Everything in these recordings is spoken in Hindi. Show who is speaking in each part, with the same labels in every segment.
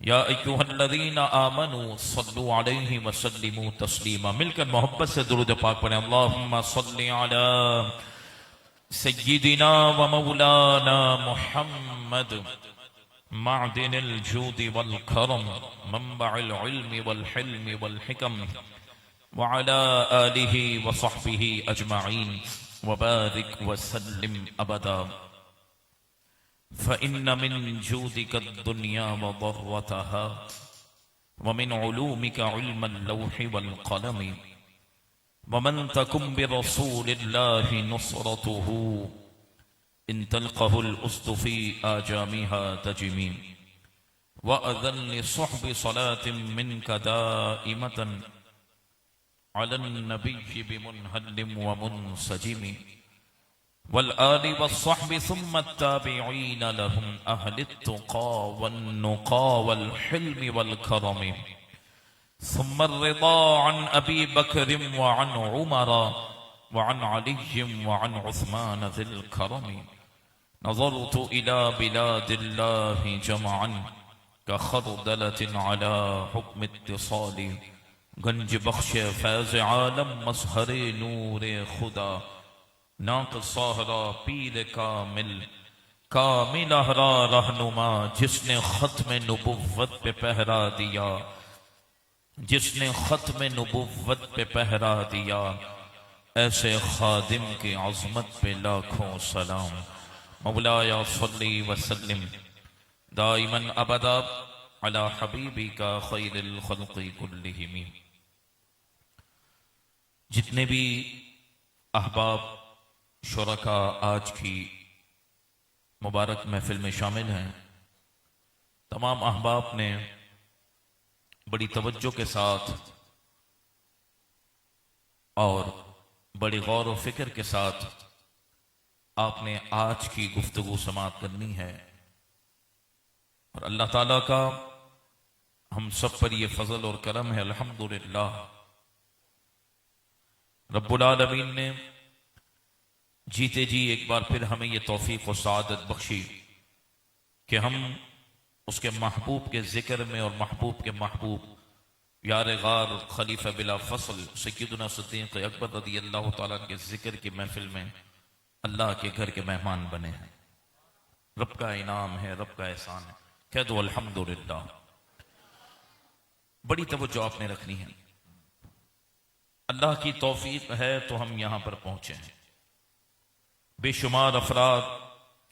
Speaker 1: या अय्युहल्लज़ीना आमनू सल्लु अलैहि वसल्लिमू तस्लीमा। मिलकर मोहब्बत से दुरूद पाक पढ़ें। अल्लाहुम्मा सल्लि अला सय्यिदिना व मौलाना मुहम्मद मादिनिल जूदि वल करम मंबअल इल्मि वल हिल्मि वल हिकम व अला आलिहि व सहबिहि अजमईन व बारिक व सल्लिम अबदा। फ़इन्न मिन जूदिक दुनिया व दर्रतहा व मिन उलूमिका इल्मल लौहि वल क़लमी व मन तकुम बिरसूलिल्लाहि नुसरतुहु इन तल्क़हुल उस्दु फ़ी आजामिहा तजमी व अज़न लिसुहबि सलातिन मिनका दाइमतन अलन नबिय्यि बिमुनहल्लिम व मुनसजिमी वल आलि वस्सहबि सुम्मा त्ताबिईन लहुम अहलित तुक़ा वन्नुक़ा वल हिल्मि वल करमि सुम्मा अर्रिदा अन अबी बकर व अन उमर व अन अली व अन उस्मान ज़िल करमि नज़रतु इला बिलादिल्लाहि जमअन कख़रदलतिन अला हुक्म इत्तिसालि गंज बख्श फैज़ आलम मज़हर नूर खुदा नाक सहरा पीर कामिल अहरा रहनुमा जिसने खत्म नबुव्वत पे पहरा दिया, जिसने खत्म नबुव्वत पे पहरा दिया, ऐसे खादिम की अज़मत पे लाखों सलाम। मौलाया सल्ली वसल्लिम दाइमन अबदा अला हबीबिका खैरिल खल्क़ि कुल्लिहिम। जितने भी अहबाब शुरका आज की मुबारक महफिल में शामिल हैं, तमाम अहबाब ने बड़ी तवज्जो के साथ और बड़ी गौर व फिक्र के साथ आपने आज की गुफ्तगू समात करनी है। और अल्लाह ताला का हम सब पर यह फजल और करम है, अल्हम्दुलिल्लाह। रब्बुल आलमीन ने जीते जी एक बार फिर हमें यह तौफीक और सआदत बख्शी कि हम उसके महबूब के जिक्र में और महबूब के महबूब यार गार खलीफा बिला फसल सय्यदुना सिद्दीक़ अकबर रज़ियल्लाहु ताला के जिक्र की महफिल में अल्लाह के घर के मेहमान बने हैं। रब का इनाम है, रब का एहसान है। कह दो अल्हम्दुलिल्लाह। बड़ी तवज्जो आपने रखनी है। अल्लाह की तौफीक है तो हम यहां पर पहुंचे हैं। बेशुमार अफराद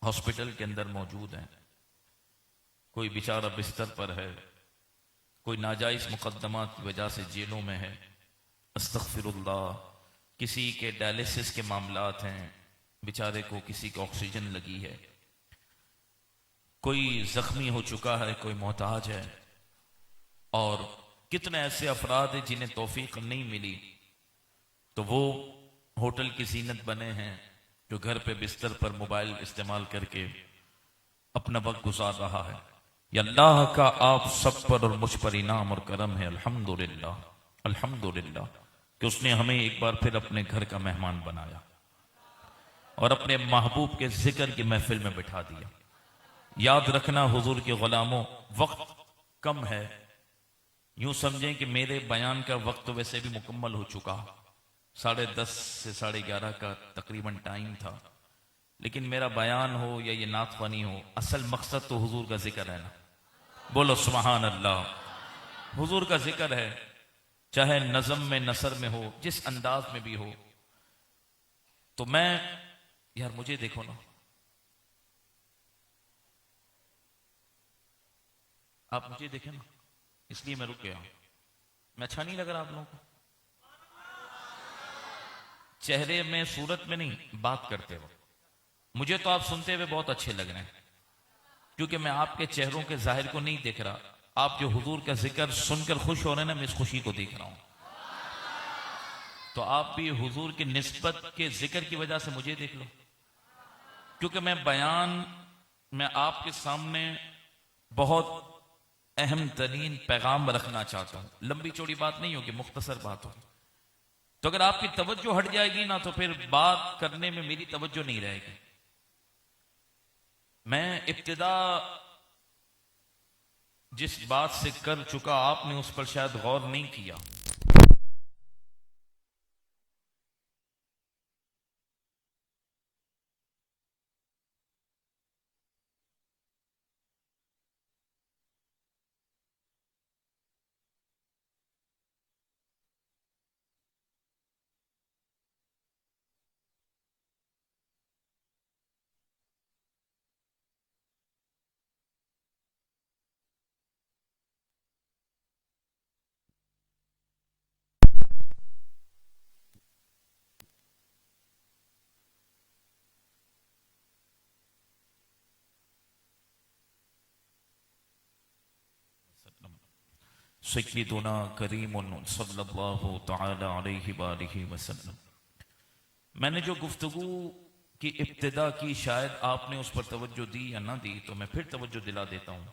Speaker 1: हॉस्पिटल के अंदर मौजूद हैं। कोई बेचारा बिस्तर पर है, कोई नाजायज मुकद्दमात की वजह से जेलों में है, अस्तगफिरुल्लाह। किसी के डायलिसिस के मामलात हैं, बेचारे को किसी को ऑक्सीजन लगी है, कोई जख्मी हो चुका है, कोई मोहताज है। और कितने ऐसे अफराद हैं जिन्हें तौफीक नहीं मिली तो वो होटल की जीनत बने हैं, जो घर पे बिस्तर पर मोबाइल इस्तेमाल करके अपना वक्त गुजार रहा है। या अल्लाह का आप सब पर और मुझ पर इनाम और करम है, अल्हम्दुलिल्लाह अल्हम्दुलिल्लाह, कि उसने हमें एक बार फिर अपने घर का मेहमान बनाया और अपने महबूब के जिक्र की महफिल में बिठा दिया। याद रखना हुजूर के गुलामों, वक्त कम है। यूं समझें कि मेरे बयान का वक्त तो वैसे भी मुकम्मल हो चुका, 10:30 से 11:30 का तकरीबन टाइम था। लेकिन मेरा बयान हो या ये नातवानी हो, असल मकसद तो हुजूर का जिक्र है ना। बोलो सुभान अल्लाह। हुजूर का जिक्र है, चाहे नज़म में नसर में हो, जिस अंदाज में भी हो। तो मैं यार मुझे देखो ना, आप मुझे देखें ना, इसलिए मैं रुक गया। मैं अच्छा नहीं लग रहा आप लोगों को? चेहरे में सूरत में नहीं, बात करते हो। मुझे तो आप सुनते हुए बहुत अच्छे लग रहे हैं, क्योंकि मैं आपके चेहरों के जाहिर को नहीं देख रहा, आप जो हुजूर का जिक्र सुनकर खुश हो रहे हैं ना, मैं इस खुशी को देख रहा हूं। तो आप भी हुजूर की निस्बत के जिक्र की वजह से मुझे देख लो, क्योंकि मैं आपके सामने बहुत अहम तरीन पैगाम रखना चाहता हूं। लंबी चौड़ी बात नहीं होगी, मुख्तसर बात होगी। तो अगर आपकी तवज्जो हट जाएगी ना, तो फिर बात करने में मेरी तवज्जो नहीं रहेगी। मैं इब्तिदा जिस बात से कर चुका, आपने उस पर शायद गौर नहीं किया। सय्यदुना करीमुन सल्लल्लाहु तआला अलैहि वालिहि वसल्लम। मैंने जो गुफ्तगू की इब्तिदा की, शायद आपने उस पर तवज्जो दी या ना दी, तो मैं फिर तवज्जो दिला देता हूं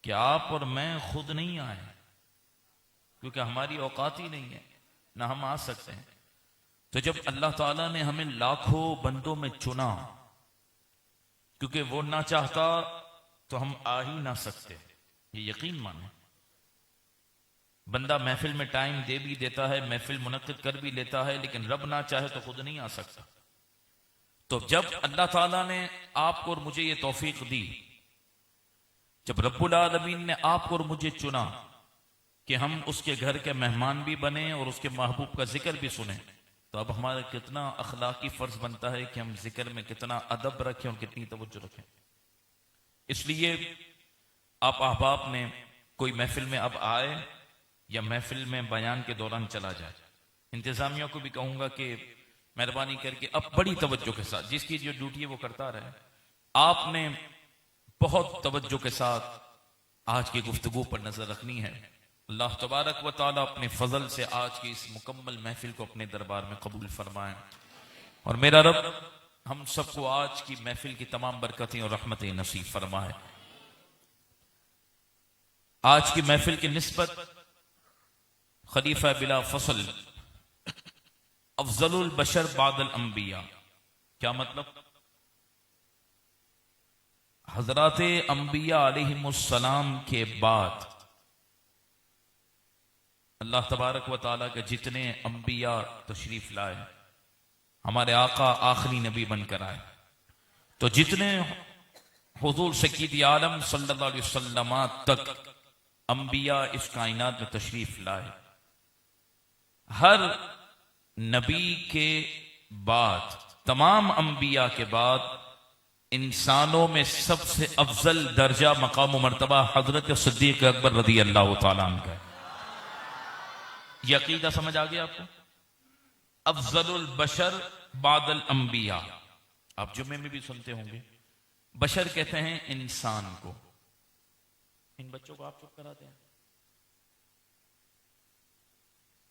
Speaker 1: कि आप और मैं खुद नहीं आए, क्योंकि हमारी औकात ही नहीं है, ना हम आ सकते हैं। तो जब अल्लाह ताला ने हमें लाखों बंदों में चुना, क्योंकि वो ना चाहता तो हम आ ही ना सकते, ये यकीन माने। बंदा महफिल में टाइम दे भी देता है, महफिल मुनक्किद कर भी लेता है, लेकिन रब ना चाहे तो खुद नहीं आ सकता। तो जब अल्लाह ताला ने आपको और मुझे ये तौफीक दी, जब रब्बुल आलमीन ने आपको और मुझे चुना कि हम उसके घर के मेहमान भी बने और उसके महबूब का जिक्र भी सुने, तो अब हमारा कितना अखलाकी फर्ज बनता है कि हम जिक्र में कितना अदब रखें और कितनी तवज्जो रखें। इसलिए आप अहबाब ने कोई महफिल में अब आए या महफिल में बयान के दौरान चला जाए, इंतजामिया को भी कहूंगा कि मेहरबानी करके अब बड़ी तवज्जो के साथ, जिसकी जो ड्यूटी है वो करता रहे। आपने बहुत तवज्जो के साथ आज की गुफ्तगू पर नजर रखनी है। अल्लाह तबारक व तआला अपने फजल से आज की इस मुकम्मल महफिल को अपने दरबार में कबूल फरमाए, और मेरा रब हम सबको आज की महफिल की तमाम बरकतें और रहमतें नसीब फरमाए। आज की महफिल की निस्बत खलीफा बिला फसल अफजलुल बशर बादल अंबिया, क्या मतलब? हजरत अंबिया अलैहिमुस्सलाम के बाद अल्लाह तबारक व तआला के जितने अंबिया तशरीफ लाए, हमारे आका आखिरी नबी बनकर आए, तो जितने हुजूर सय्यद आलम सल्लल्लाहु अलैहि वसल्लम तक अंबिया इस कायनात में तशरीफ लाए, हर नबी के बाद, तमाम अंबिया के बाद इंसानों में सबसे अफजल दर्जा मकाम मर्तबा हजरत सिद्दीक अकबर रज़ी अल्लाह तआला अन्हु का। ये अकीदा समझ आ गया आपको? अफजलुल बशर बादल अंबिया, आप जुम्मे में भी सुनते होंगे। बशर कहते हैं इंसान को। इन बच्चों को आप चुप कराते हैं।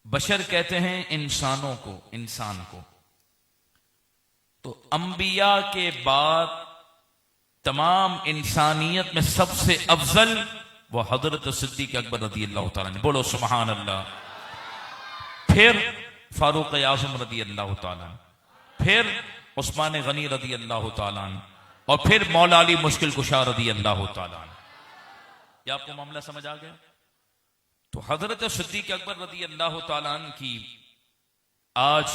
Speaker 1: बशर कहते हैं इंसानों को, इंसान को। तो अंबिया के बाद तमाम इंसानियत में सबसे अफजल वो हजरत सिद्दीक अकबर रज़ी अल्लाह तआला ने, बोलो सुभान अल्लाह। फिर फारूक आज़म रज़ी अल्लाह तआला, फिर उस्मान गनी रज़ी अल्लाह तआला, और फिर मौला अली मुश्किल कुशा रज़ी अल्लाह तआला। क्या आपको मामला समझ आ गया? तो हजरत सिद्दीक अकबर रज़ी अल्लाह तआला की आज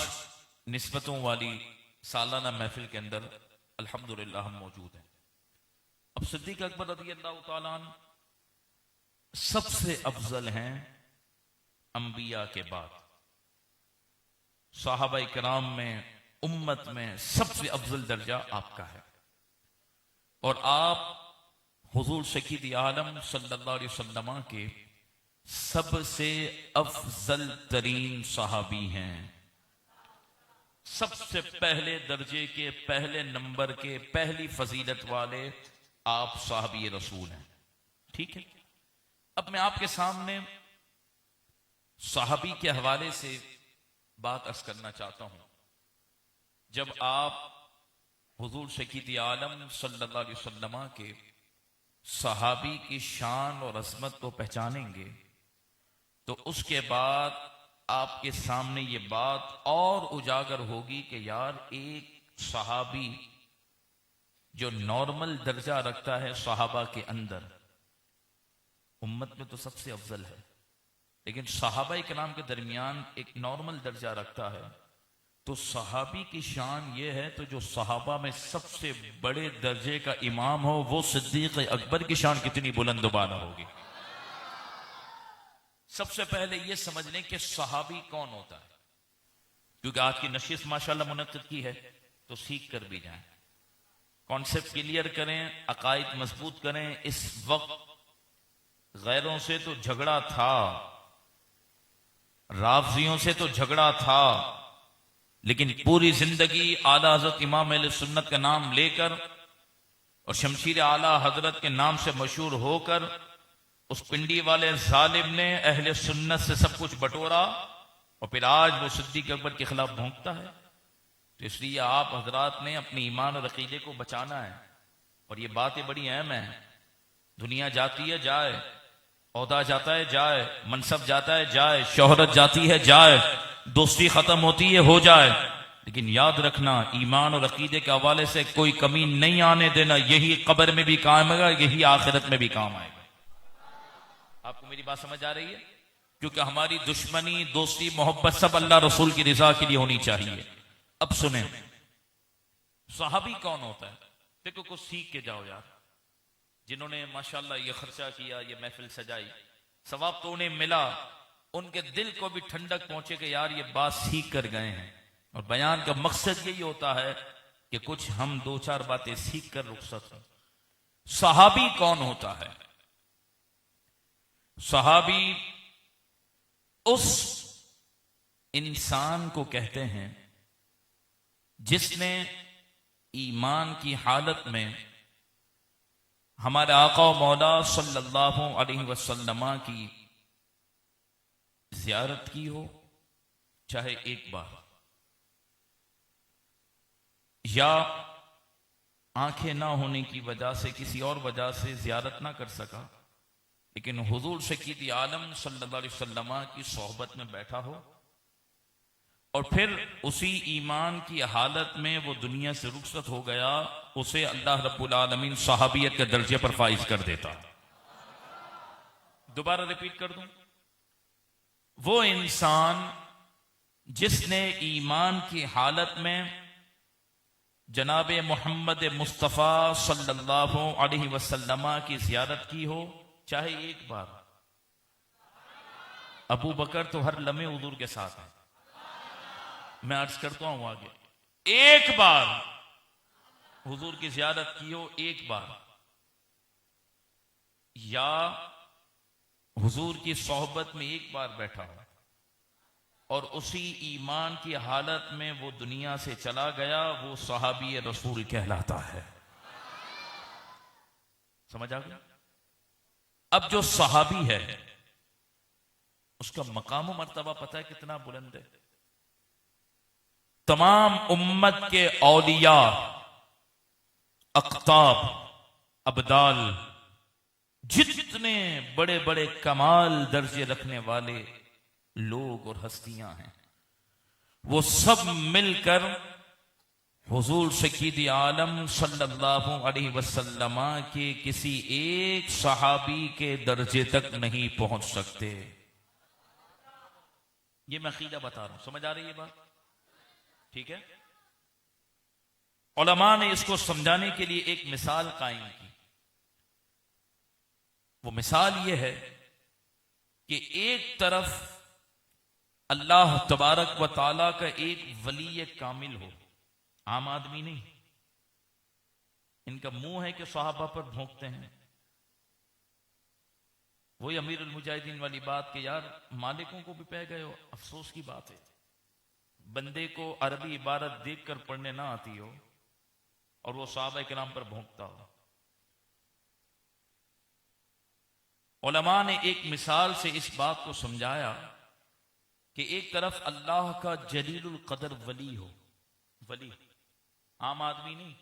Speaker 1: निस्बतों वाली सालाना महफिल के अंदर अल्हम्दुलिल्लाह हम मौजूद हैं। अब सिद्दीक अकबर रज़ी अल्लाह तआला सबसे अफजल हैं अंबिया के बाद। सहाबाए किराम में, उम्मत में सबसे अफजल दर्जा आपका है, और आप हुजूर सय्यद आलम सल्लल्लाहु अलैहि वसल्लम के सबसे अफजल तरीन सहाबी हैं। सबसे पहले दर्जे के, पहले नंबर के, पहली फजीलत वाले आप साहबी रसूल हैं। ठीक है, अब मैं आपके सामने सहाबी के हवाले से बात अर्ज करना चाहता हूं। जब आप हुजूर सकीद आलम सल्लल्लाहु अलैहि वसल्लम के सहाबी की शान और अजमत को पहचानेंगे तो उसके बाद आपके सामने ये बात और उजागर होगी कि यार एक सहाबी जो नॉर्मल दर्जा रखता है सहाबा के अंदर, उम्मत में तो सबसे अफजल है, लेकिन सहाबा इकराम के दरमियान एक नॉर्मल दर्जा रखता है, तो सहाबी की शान ये है तो जो सहाबा में सबसे बड़े दर्जे का इमाम हो वो सिद्दीक अकबर की शान कितनी बुलंद बाला होगी। सबसे पहले ये समझ लें कि सहाबी कौन होता है, क्योंकि आज की नशिस्त माशाल्लाह मुनक्किद की है तो सीख कर भी जाएं, कॉन्सेप्ट क्लियर करें, अकायद मजबूत करें। इस वक्त गैरों से तो झगड़ा था, राफजियों से तो झगड़ा था, लेकिन पूरी जिंदगी आला हजरत इमाम अहले सुन्नत का नाम लेकर और शमशीर आला हजरत के नाम से मशहूर होकर उस पिंडी वाले जालिम ने अहले सुन्नत से सब कुछ बटोरा और फिर आज वो सिद्दीक अकबर के खिलाफ भौंकता है। तो इसलिए आप हजरात ने अपने ईमान और अकीदे को बचाना है, और ये बातें बड़ी अहम है। दुनिया जाती है जाए, औहदा जाता है जाए, मनसब जाता है जाए, शोहरत जाती है जाए, दोस्ती खत्म होती है हो जाए, लेकिन याद रखना ईमान और अकीदे के हवाले से कोई कमी नहीं आने देना। यही कब्र में भी काम आएगा, यही आखिरत में भी काम आएगा। आपको मेरी बात समझ आ रही है? क्योंकि हमारी दुश्मनी, दोस्ती, मोहब्बत सब अल्लाह रसूल की रिजा के लिए होनी चाहिए। अब सुने, सहाबी कौन होता है? देखो कुछ सीख के जाओ यार। जिन्होंने माशाल्लाह ये खर्चा किया, ये महफिल सजाई, सवाब तो उन्हें मिला, उनके दिल को भी ठंडक पहुंचे कि यार ये बात सीख कर गए हैं। और बयान का मकसद यही होता है कि कुछ हम दो चार बातें सीख कर रुखसत हो। सहाबी कौन होता है? सहाबी उस इंसान को कहते हैं जिसने ईमान की हालत में हमारे आका मौला सल्लल्लाहु अलैहि वसल्लम की ज़ियारत की हो, चाहे एक बार, या आंखें ना होने की वजह से किसी और वजह से ज़ियारत ना कर सका, लेकिन हुजूर सकीद आलम सल्लल्लाहु अलैहि वसल्लम की सोहबत में बैठा हो और फिर उसी ईमान की हालत में वो दुनिया से रुखसत हो गया, उसे अल्लाह रब्बुल आलमीन सहाबियत के दर्जे पर फाइज कर देता। दोबारा रिपीट कर दूं, वो इंसान जिसने ईमान की हालत में जनाब मोहम्मद मुस्तफ़ा सल्लल्लाहु अलैहि वसल्लम की ज़ियारत की हो, चाहे एक बार। अबू बकर तो हर लम्हे हुजूर के साथ है, मैं अर्ज करता हूं आगे, एक बार हुजूर की ज़ियारत की हो, एक बार, या हुजूर की सोहबत में एक बार बैठा हो और उसी ईमान की हालत में वो दुनिया से चला गया, वो सहाबी रसूल कहलाता है। समझ आ गया? अब जो सहाबी है उसका मकाम और मर्तबा पता है कितना बुलंद है? तमाम उम्मत के औलिया, अख्ताब, अबदाल, जितने बड़े बड़े कमाल दर्जे रखने वाले लोग और हस्तियां हैं, वो सब मिलकर हुजूर सकीद आलम सल्लल्लाहु अलैहि वसल्लम के किसी एक सहाबी के दर्जे तक नहीं पहुंच सकते। ये मैं अकीदा बता रहा हूं, समझ आ रही है बात? ठीक है। उलमा ने इसको समझाने के लिए एक मिसाल कायम की। वो मिसाल ये है कि एक तरफ अल्लाह तबारक व ताला का एक वली कामिल हो, आम आदमी नहीं। इनका मुंह है कि सहाबा पर भोंकते हैं। वही अमीरुल मुजाहिदीन वाली बात कि यार मालिकों को भी पै गए हो, अफसोस की बात है। बंदे को अरबी इबारत देखकर पढ़ने ना आती हो और वो सहाबा के नाम पर भोंकता हो। उलमा ने एक मिसाल से इस बात को समझाया कि एक तरफ अल्लाह का जलीलुल कदर वली हो, वली आम आदमी नहीं,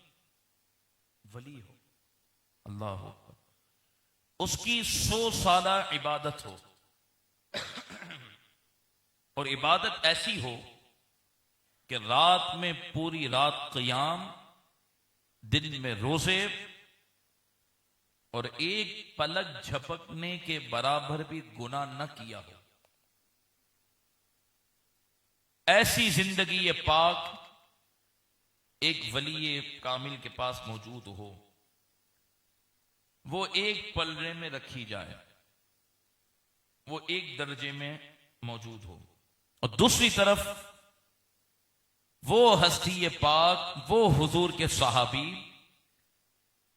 Speaker 1: वली हो, अल्लाह हो, उसकी 100 साला इबादत हो और इबादत ऐसी हो कि रात में पूरी रात क़याम, दिन में रोजे और एक पलक झपकने के बराबर भी गुनाह न किया हो। ऐसी जिंदगी पाक एक वली कामिल के पास मौजूद हो, वो एक पलड़े में रखी जाए, वो एक दर्जे में मौजूद हो। और दूसरी तरफ वो हस्ती पाक, वो हुजूर के सहाबी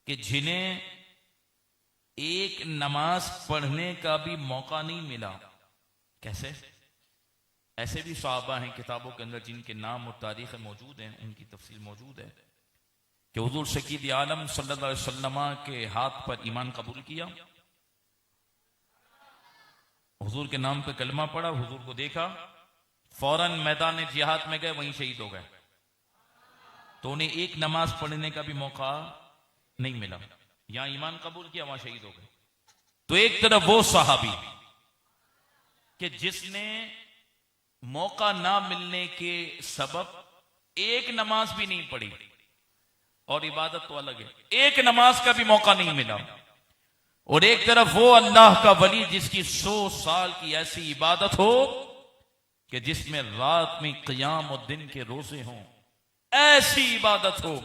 Speaker 1: कि जिन्हें एक नमाज पढ़ने का भी मौका नहीं मिला। कैसे? ऐसे भी सहाबा हैं किताबों के अंदर जिनके नाम और तारीख मौजूद हैं, उनकी तफसील मौजूद है कि हुजूर सकीद आलम सल्लल्लाहु अलैहि वसल्लम के हाथ पर ईमान कबूल किया, हुजूर के नाम पे कलमा पढ़ा, हुजूर को देखा, फौरन मैदान जिहाद में गए, वहीं शहीद हो गए। तो उन्हें एक नमाज पढ़ने का भी मौका नहीं मिला, यहां ईमान कबूल किया, वहां शहीद हो गए। तो एक तरफ वो सहाबी कि जिसने मौका ना मिलने के सबब एक नमाज भी नहीं पढ़ी, और इबादत तो अलग है, एक नमाज का भी मौका नहीं मिला। और एक तरफ वो अल्लाह का वली जिसकी 100 साल की ऐसी इबादत हो कि जिसमें रात में क़याम और दिन के रोजे हों, ऐसी इबादत हो।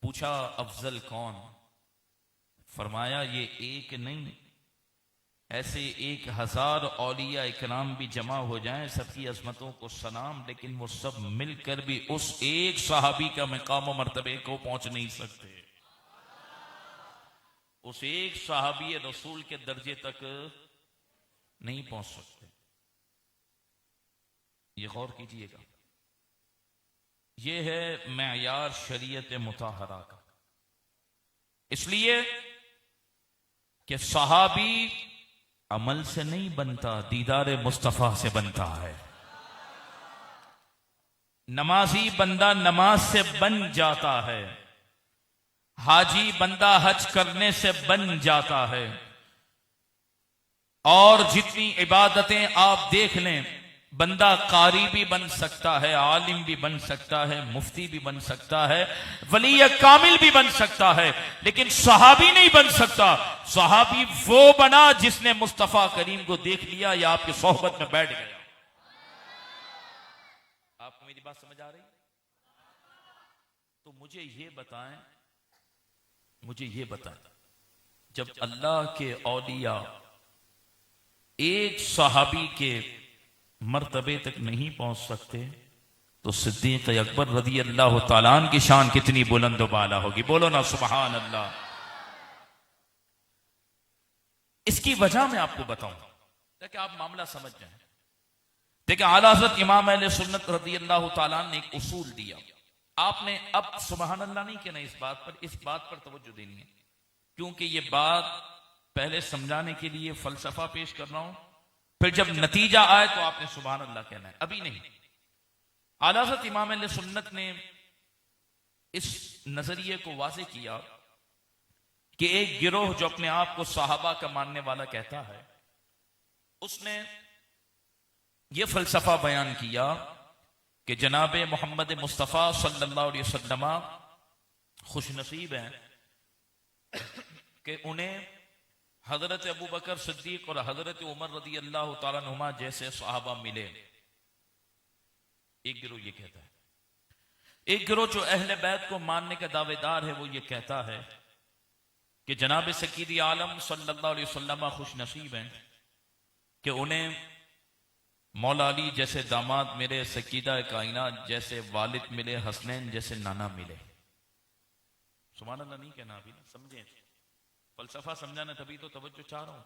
Speaker 1: पूछा अफजल कौन? फरमाया ये एक नहीं, ऐसे 1000 औलिया इकराम भी जमा हो जाएं, सबकी अजमतों को सलाम, लेकिन वो सब मिलकर भी उस एक सहाबी का मकाम और मर्तबे को पहुंच नहीं सकते, उस एक सहाबी रसूल के दर्जे तक नहीं पहुंच सकते। ये गौर कीजिएगा, ये है मेयार शरीयत मुताहरा का। इसलिए कि सहाबी अमल से नहीं बनता, दीदार मुस्तफा से बनता है। नमाजी बंदा नमाज से बन जाता है, हाजी बंदा हज करने से बन जाता है। और जितनी इबादतें आप देख लें, बंदा कारी भी बन सकता है, आलिम भी बन सकता है, मुफ्ती भी बन सकता है, वली कामिल भी बन सकता है, लेकिन सहाबी नहीं बन सकता। सहाबी वो बना जिसने मुस्तफा करीम को देख लिया या आपकी सोहबत में बैठ गया। आपको मेरी बात समझ आ रही? तो मुझे ये बताएं, जब अल्लाह के औलिया एक सहाबी के मर्तबे तक नहीं पहुंच सकते, तो सिद्दीक अकबर रज़ी अल्लाह तआला अन्हु की शान कितनी बुलंद बाला होगी। बोलो ना सुभान अल्लाह। इसकी वजह मैं आपको बताऊं ताकि आप मामला समझ जाएं। देखिए, आला हज़रत इमाम अहले सुन्नत रज़ी अल्लाह तआला अन्हु ने एक उसूल दिया। आपने अब सुभान अल्लाह नहीं कहना, इस बात पर तवज्जो देनी है, क्योंकि ये बात पहले समझाने के लिए फलसफा पेश कर रहा हूं, फिर जब नतीजा आए तो आपने सुभान अल्लाह कहना है, अभी नहीं। आला हज़रत इमाम अहले सुन्नत ने इस नजरिए को वाज़ेह किया कि एक गिरोह जो अपने आप को सहाबा का मानने वाला कहता है, उसने यह फलसफा बयान किया कि जनाब मोहम्मद मुस्तफ़ा सल्लल्लाहु अलैहि वसल्लम खुशनसीब हैं कि उन्हें हजरत अबू बकर सिद्दीक और हजरत उमर रज़ी अल्लाह तआला अन्हुमा जैसे सहाबा मिले। एक गिरोह ये कहता है। एक गिरोह जो अहले बैत को मानने का दावेदार है, वो ये कहता है कि जनाब सकीदी आलम सल्लल्लाहु अलैहि वसल्लम खुश नसीब हैं कि उन्हें मौला अली जैसे दामाद मिले, सकीदा कायनात जैसे वालिद मिले, हसनैन जैसे नाना मिले। सुभान अल्लाह नहीं कहना, अभी समझे, फलसफा समझाना, तभी तो तवज्जो चाह रहा हूं।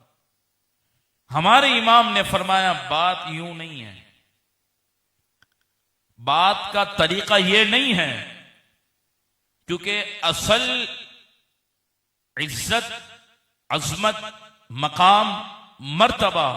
Speaker 1: हमारे इमाम ने फरमाया बात यूं नहीं है, बात का तरीका यह नहीं है, क्योंकि असल इज्जत, अजमत, मकाम, मर्तबा